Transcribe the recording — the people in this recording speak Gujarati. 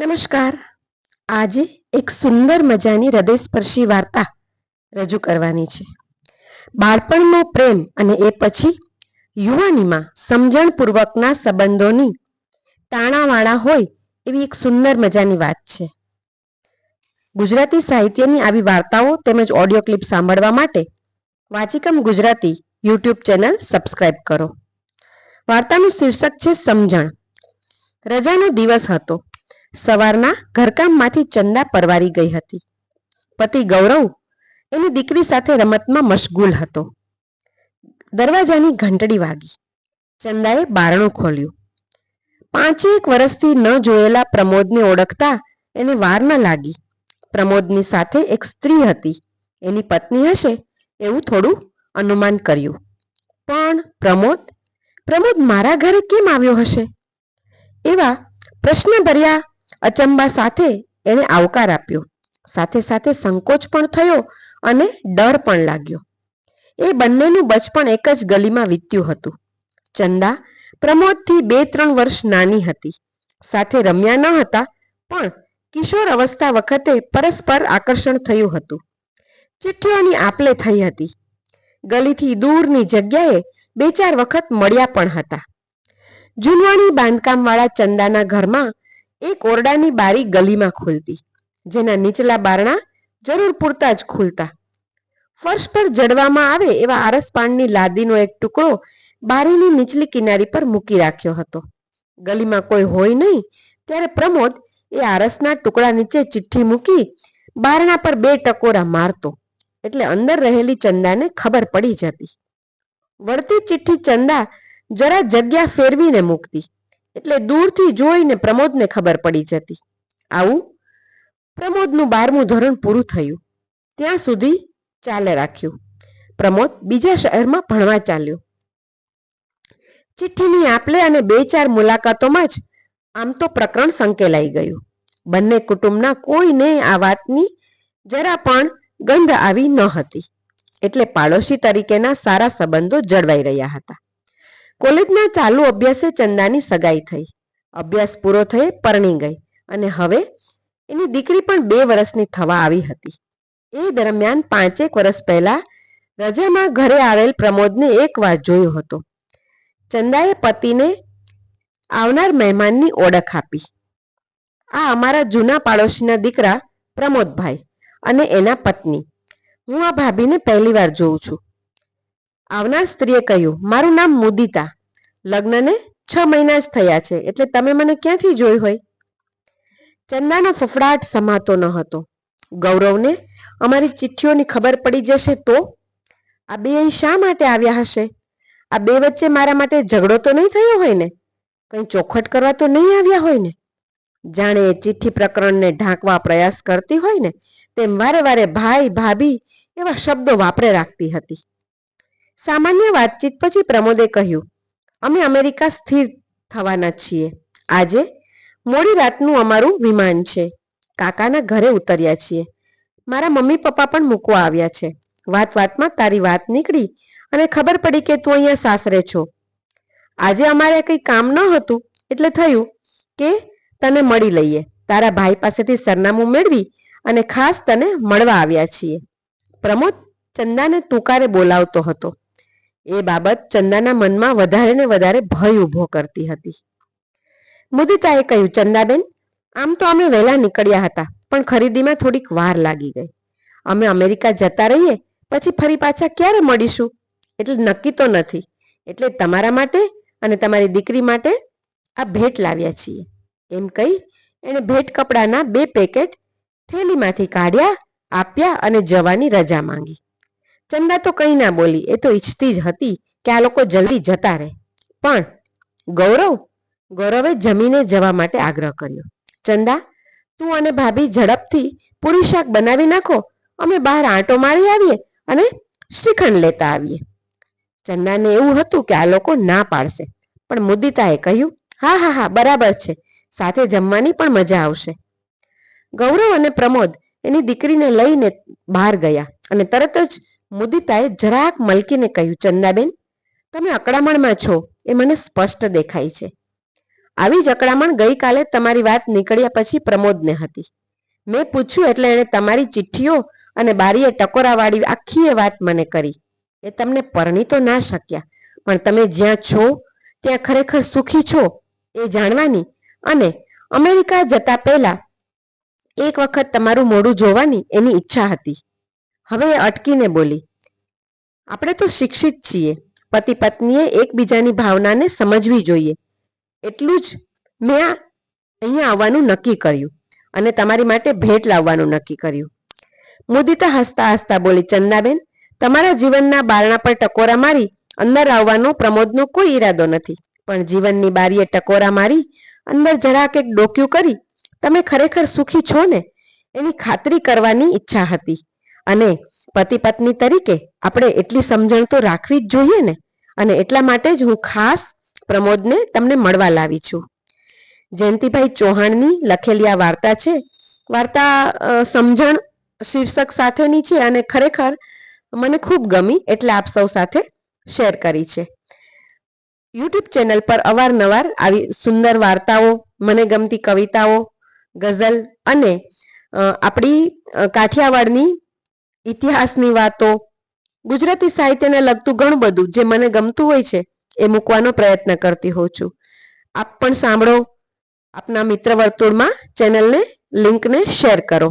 નમસ્કાર. આજે એક સુંદર મજાની હૃદયસ્પર્શી વાર્તા રજૂ કરવાની છે. બાળપણનો પ્રેમ અને એ પછી યુવાનીમાં સમજણપૂર્વકના સંબંધોની તાણાવાણા હોય એવી એક સુંદર મજાની વાત છે. ગુજરાતી સાહિત્યની આવી વાર્તાઓ તેમજ ઓડિયો ક્લિપ સાંભળવા માટે વાચિકમ ગુજરાતી યુટ્યુબ ચેનલ સબસ્ક્રાઇબ કરો. વાર્તાનું શીર્ષક છે સમજણ. રજાનો દિવસ હતો. સવારના ઘરકામમાંથી ચંદા પરવારી ગઈ હતી. પતિ ગૌરવ એની દીકરી સાથે રમતમાં મશગુલ હતો. દરવાજાની ઘંટડી વાગી. ચંદાએ બારણું ખોલ્યું. 5 વર્ષથી ન જોયેલા પ્રમોદને ઓળખતા એને વાર ન લાગી. પ્રમોદની સાથે એક સ્ત્રી હતી. એની પત્ની હશે એવું થોડું અનુમાન કર્યું. પણ પ્રમોદ મારા ઘરે કેમ આવ્યો હશે? એવા પ્રશ્નભર્યા અચંબા સાથે એને આવકાર આપ્યો. સાથે સાથે સંકોચ પણ થયો અને ડર પણ લાગ્યો. એ બંનેનું બચપણ એક જ ગલીમાં વીત્યું હતું. ચંદા પ્રમોદથી 2-3 વર્ષ નાની હતી. સાથે રમ્યા ન હતા, પણ કિશોર અવસ્થા વખતે પરસ્પર આકર્ષણ થયું હતું. ચિઠ્ઠીઓની આપલે થઈ હતી. ગલીથી દૂરની જગ્યાએ 2-4 વખત મળ્યા પણ હતા. જૂનવાણી બાંધકામવાળા ચંદાના ઘરમાં એક ઓરડાની બારી ગલીમાં ખુલતી, જેના નીચલા બારણા જરૂર પૂરતા જ ખુલતા. ફર્શ પર જડવામાં આવે એવા આરસપાનની લાદીનો એક ટુકડો બારીની નીચલી કિનારી પર મૂકી રાખ્યો હતો. ગલીમાં કોઈ હોય નહીં ત્યારે પ્રમોદ એ આરસના ટુકડા નીચે ચિઠ્ઠી મૂકી બારણા પર 2 ટકોરા મારતો, એટલે અંદર રહેલી ચંદાને ખબર પડી જતી. વળતી ચિઠ્ઠી ચંદા જરા જગ્યા ફેરવીને મૂકતી, એટલે દૂરથી જોઈને પ્રમોદને ખબર પડી જતી. આવું પ્રમોદનું 12મું ધોરણ પૂરું થયું ત્યાં સુધી ચાલે રાખ્યું. પ્રમોદ બીજા શહેરમાં ભણવા ચાલ્યો. ચિઠ્ઠીની આપલે અને 2-4 મુલાકાતોમાં જ આમ તો પ્રકરણ સંકેલાઈ ગયું. બંને કુટુંબના કોઈને આ વાતની જરા પણ ગંધ આવી ન હતી, એટલે પાડોશી તરીકેના સારા સંબંધો જળવાઈ રહ્યા હતા. કોલેજના ચાલુ અભ્યાસે ચંદાની સગાઈ થઈ. અભ્યાસ પૂરો થયે પરણી ગઈ અને હવે એની દીકરી પણ 2 વર્ષની થવા આવી હતી. એ દરમિયાન 5 વર્ષ પહેલા રજામાં ઘરે આવેલ પ્રમોદને એક વાર જોયો હતો. ચંદાએ પતિને આવનાર મહેમાનની ઓળખ આપી. આ અમારા જૂના પાડોશીના દીકરા પ્રમોદભાઈ અને એના પત્ની. હું આ ભાભીને પહેલી વાર જોઉં છું. આવનાર સ્ત્રીએ કહ્યું, મારું નામ મુદિતા. લગ્નને 6 મહિના જ થયા છે, એટલે તમે મને ક્યાંથી જોઈ હોય? ચંદાનો ફફડાટ સમાતો ન હતો. ગૌરવને અમારી ચિઠ્ઠીઓની ખબર પડી જશે તો? આ 2 અહીં શા માટે આવ્યા હશે? આ 2 વચ્ચે મારા માટે ઝઘડો તો નહીં થયો હોય ને? કંઈ ચોખટ કરવા તો નહીં આવ્યા હોય ને? જાણે એ ચિઠ્ઠી પ્રકરણને ઢાંકવા પ્રયાસ કરતી હોય ને તેમ વારે વારે ભાઈ ભાભી એવા શબ્દો વાપરે રાખતી હતી. સામાન્ય વાતચીત પછી પ્રમોદે કહ્યું, અમે અમેરિકા સ્થિર થવાના છીએ. આજે મોડી રાતનું અમારું વિમાન છે. કાકાના ઘરે ઉતર્યા છીએ. મારા મમ્મી પપ્પા પણ મૂકવા આવ્યા છે. વાતમાં તારી વાત નીકળી અને ખબર પડી કે તું અહીંયા સાસરે છો. આજે અમારે કંઈ કામ ન હતું, એટલે થયું કે તને મળી લઈએ. તારા ભાઈ પાસેથી સરનામું મેળવી અને ખાસ તને મળવા આવ્યા છીએ. પ્રમોદ ચંદાને તુકારે બોલાવતો હતો. એ બાબત ચંદાના મનમાં વધારે ને વધારે ભય ઊભો કરતી હતી. મુદિતાએ કહ્યું, ચંદાબેન, આમ તો અમે વહેલા નીકળ્યા હતા, પણ ખરીદીમાં થોડીક વાર લાગી ગઈ. અમે અમેરિકા જતા રહીએ પછી ફરી પાછા ક્યારે મળીશું એટલે નક્કી તો નથી. એટલે તમારા માટે અને તમારી દીકરી માટે આ ભેટ લાવ્યા છીએ. એમ કહી એણે ભેટ કપડાના 2 પેકેટ થેલીમાંથી કાઢ્યા, આપ્યા અને જવાની રજા માંગી. ચંદા તો કંઈ ના બોલી. એ તો ઈચ્છતી જ હતી કે આ લોકો જલ્દી જતા રહે. પણ ગૌરવે જમીને જવા માટે આગ્રહ કર્યો. ચંદા, તું અને ભાભી ઝડપથી પૂરી શાક બનાવી નાખો. અમે બહાર આંટો મારી આવીએ અને શ્રીખંડ લેતા આવીએ. ચંદાને એવું હતું કે આ લોકો ના પાડશે, પણ મુદિતાએ કહ્યું, હા બરાબર છે, સાથે જમવાની પણ મજા આવશે. ગૌરવ અને પ્રમોદ એની દીકરીને લઈને બહાર ગયા અને તરત જ મુદિતાએ જરાક મલકીને કહ્યું, ચંદાબેન, તમે અકળામણમાં છો એ મને સ્પષ્ટ દેખાય છે. આવી જ અકળામણ ગઈકાલે તમારી વાત નીકળ્યા પછી પ્રમોદને હતી. મેં પૂછ્યું એટલે એણે તમારી ચિઠ્ઠીઓ અને બારીએ ટકોરાવાળી આખી એ વાત મને કરી. એ તમને પરણી તો ના શક્યા, પણ તમે જ્યાં છો ત્યાં ખરેખર સુખી છો એ જાણવાની અને અમેરિકા જતા પહેલા એક વખત તમારું મોઢું જોવાની એની ઈચ્છા હતી. હવે એ અટકીને બોલી, આપણે તો શિક્ષિત છીએ. પતિ પત્નીએ એકબીજાની ભાવનાને સમજવી જોઈએ. એટલું જ મેં અહીંયા આવવાનું નક્કી કર્યું અને તમારી માટે ભેટ લાવવાનું નક્કી કર્યું. મુદિતા હસતા હસતા બોલી, ચંદાબેન, તમારા જીવનના બારણા પર ટકોરા મારી અંદર આવવાનો પ્રમોદનો કોઈ ઈરાદો નથી, પણ જીવનની બારીએ ટકોરા મારી અંદર જરાક એક ડોક્યું કરી તમે ખરેખર સુખી છો ને એની ખાતરી કરવાની ઈચ્છા હતી. અને પતિ પત્ની તરીકે આપણે એટલી સમજણ તો રાખવી જ જોઈએ ને. અને એટલા માટે જ હું ખાસ પ્રમોદને તમને મળવા લાવી છું. જયંતિભાઈ ચૌહાણની લખેલી આ વાર્તા છે. વાર્તા સમજણ શીર્ષક સાથેની છે અને ખરેખર મને ખૂબ ગમી, એટલે આપ સૌ સાથે શેર કરી છે. યુટ્યુબ ચેનલ પર અવારનવાર આવી સુંદર વાર્તાઓ, મને ગમતી કવિતાઓ, ગઝલ અને આપણી કાઠિયાવાડની ઇતિહાસની વાતો, ગુજરાતી સાહિત્યને લગતું ઘણું બધું જે મને ગમતું હોય છે એ મૂકવાનો પ્રયત્ન કરતી હોઉં છું. આપ પણ સાંભળો, આપના મિત્ર વર્તુળમાં ચેનલને લિંકને શેર કરો.